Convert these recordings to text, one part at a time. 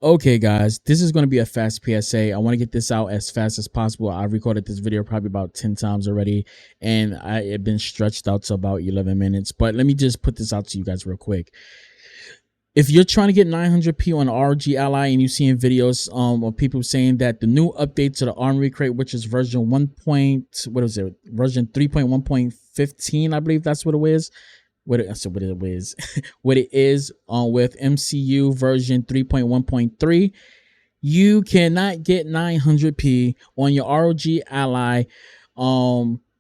Okay, guys, this is going to be a fast PSA. I want to get this out as fast as possible. I recorded this video probably about 10 times already, and it's been stretched out to about 11 minutes. But let me just put this out to you guys real quick. If you're trying to get 900p on ROG Ally and you're seeing videos of people saying that the new update to the Armory Crate, which is version 1. What is it? Version 3.1.15, I believe that's what it is. What it is what it is with MCU version 3.1.3, you cannot get 900p on your ROG Ally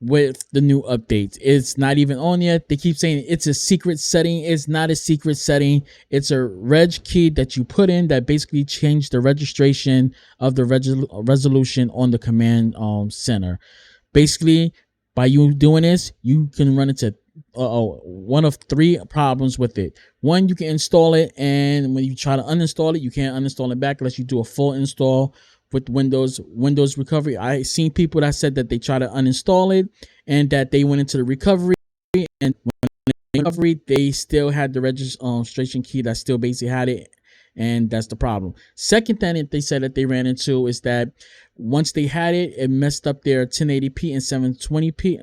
with the new updates. It's not even on yet. They keep saying it's a secret setting. It's not a secret setting. It's a reg key that you put in that basically changed the registration of the resolution on the command center. Basically, by you doing this, you can run into one of three problems with it. One, you can install it, and when you try to uninstall it, you can't uninstall it back unless you do a full install with Windows recovery. I seen people that said that they tried to uninstall it and that they went into the recovery, and when they recovery, they still had the registration key that still basically had it, and that's the problem. Second thing that they said that they ran into is that once they had it, it messed up their 1080p and 720p,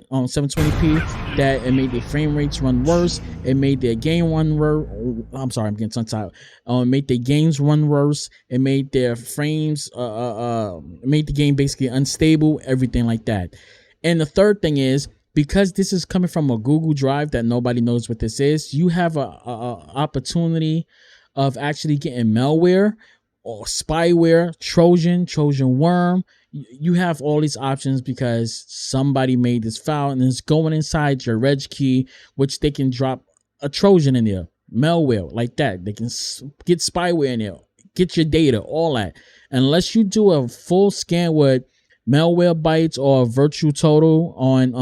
that it made the frame rates run worse. It made their game run worse. I'm sorry, I'm getting tongue-tied. It made their games run worse. It made their frames made the game basically unstable, everything like that. And the third thing is, because this is coming from a Google Drive that nobody knows what this is, you have a opportunity of actually getting malware or spyware, Trojan worm. You have all these options because somebody made this file and it's going inside your reg key, which they can drop a Trojan in there, malware like that. They can get spyware in there, get your data, all that. Unless you do a full scan with Malwarebytes or Virtual Total on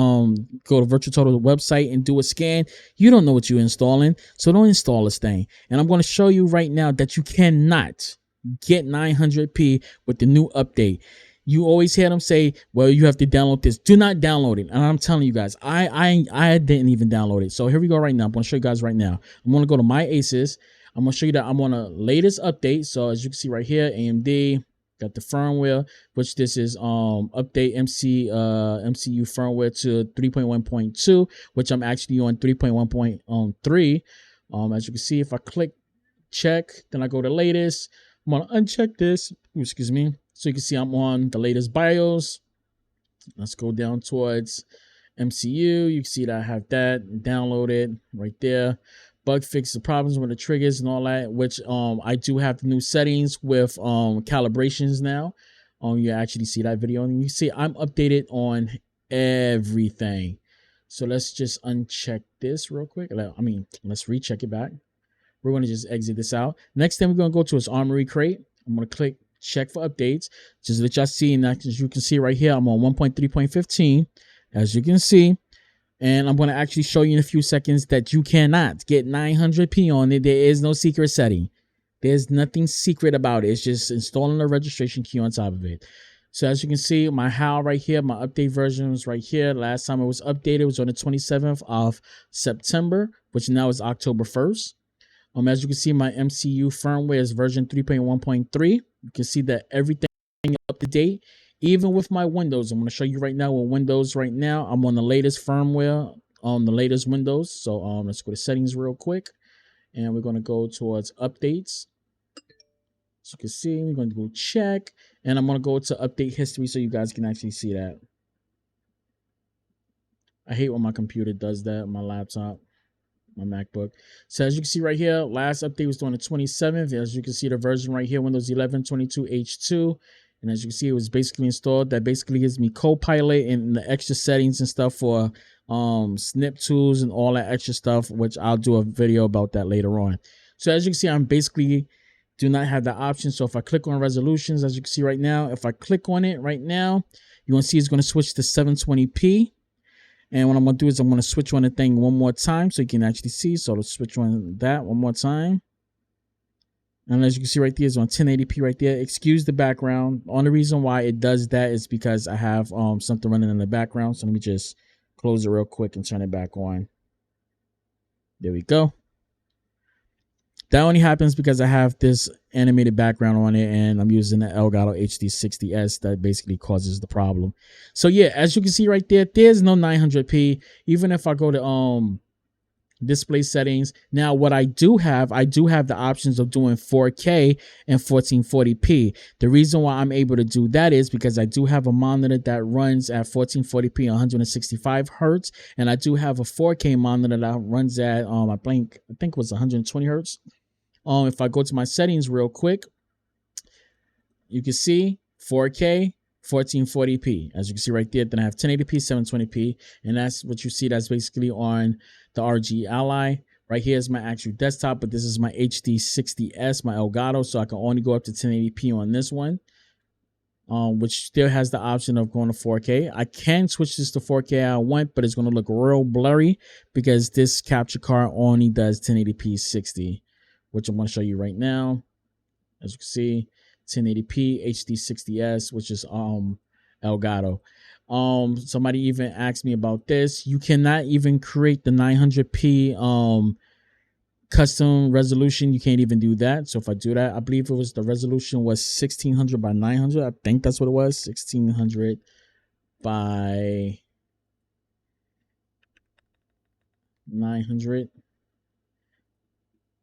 go to Virtual Total website and do a scan, you don't know what you're installing. So don't install this thing. And I'm going to show you right now that you cannot get 900p with the new update. You always hear them say, well, you have to download this. Do not download it. And I'm telling you guys, I didn't even download it. So here we go right now. I'm going to show you guys right now. I'm going to go to my Asus. I'm going to show you that I'm on a latest update. So as you can see right here, AMD got the firmware, which this is update MCU firmware to 3.1.2, which I'm actually on 3.1.3. As you can see, if I click check, then I go to latest. I'm gonna uncheck this. Excuse me. So you can see I'm on the latest BIOS. Let's go down towards MCU. You can see that I have that downloaded right there. Bug fix the problems with the triggers and all that, which I do have the new settings with calibrations now. You actually see that video, and you see I'm updated on everything. So let's just uncheck this real quick. Let's recheck it back. We're going to just exit this out. Next thing we're going to go to is Armory Crate. I'm going to click check for updates. Just let y'all see, and as you can see right here, I'm on 1.3.15, as you can see. And I'm going to actually show you in a few seconds that you cannot get 900p on it. There is no secret setting. There's nothing secret about it. It's just installing a registration key on top of it. So as you can see, my HAL right here, my update version was right here. Last time it was updated was on the 27th of September, which now is October 1st. As you can see, my MCU firmware is version 3.1.3. You can see that everything is up to date. Even with my Windows, I'm going to show you right now with Windows right now. I'm on the latest firmware on the latest Windows. So let's go to settings real quick. And we're going to go towards updates. So you can see, we're going to go check. And I'm going to go to update history so you guys can actually see that. I hate when my computer does that, my laptop, my MacBook. So as you can see right here, last update was on the 27th. As you can see the version right here, Windows 11 22H2. And as you can see, it was basically installed. That basically gives me Copilot and the extra settings and stuff for snip tools and all that extra stuff, which I'll do a video about that later on. So as you can see, I'm basically do not have that option. So if I click on resolutions, as you can see right now, if I click on it right now, you're going to see it's going to switch to 720p. And what I'm going to do is I'm going to switch on the thing one more time so you can actually see. So let's switch on that one more time. And as you can see right there, it's on 1080p right there. Excuse the background. The only reason why it does that is because I have something running in the background. So let me just close it real quick and turn it back on. There we go. That only happens because I have this animated background on it and I'm using the Elgato HD60S that basically causes the problem. So yeah, as you can see right there, there's no 900p. Even if I go to display settings, now what I do have the options of doing 4K and 1440p. The reason why I'm able to do that is because I do have a monitor that runs at 1440p 165 hertz, and I do have a 4K monitor that runs at I think it was 120 hertz. If I go to my settings real quick, you can see 4K 1440p, as you can see right there. Then I have 1080p 720p, and that's what you see. That's basically on the RG Ally. Right here is my actual desktop, but this is my HD60S, my Elgato, so I can only go up to 1080p on this one, which still has the option of going to 4K. I can switch this to 4K I want, but it's going to look real blurry because this capture card only does 1080p 60, which I'm going to show you right now. As you can see, 1080p HD60S, which is Elgato. Somebody even asked me about this. You cannot even create the 900p custom resolution. You can't even do that. So if I do that, I believe it was the resolution was 1600 by 900. I think that's what it was, 1600 by 900.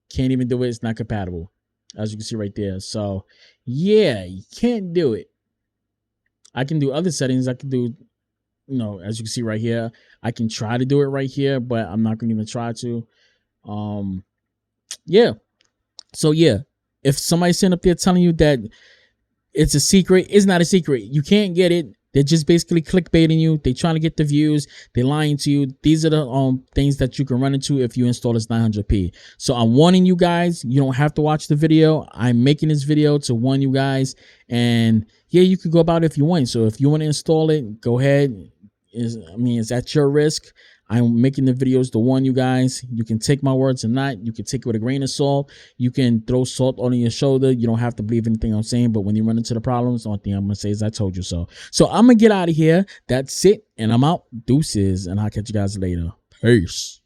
Can't even do it. It's not compatible, as you can see right there. So yeah, you can't do it. I can do other settings. I can do, you know, as you can see right here, I can try to do it right here, but I'm not going to even try to. Yeah. So yeah, if somebody's sitting up there telling you that it's a secret, it's not a secret. You can't get it. They're just basically clickbaiting you. They're trying to get the views. They're lying to you. These are the things that you can run into if you install this 900p. So I'm warning you guys. You don't have to watch the video. I'm making this video to warn you guys. And yeah, you could go about it if you want. So if you want to install it, go ahead. It's at your risk. I'm making the videos to warn you guys. You can take my words or not. You can take it with a grain of salt. You can throw salt on your shoulder. You don't have to believe anything I'm saying. But when you run into the problems, the only thing I'm going to say is I told you so. So I'm going to get out of here. That's it. And I'm out. Deuces. And I'll catch you guys later. Peace.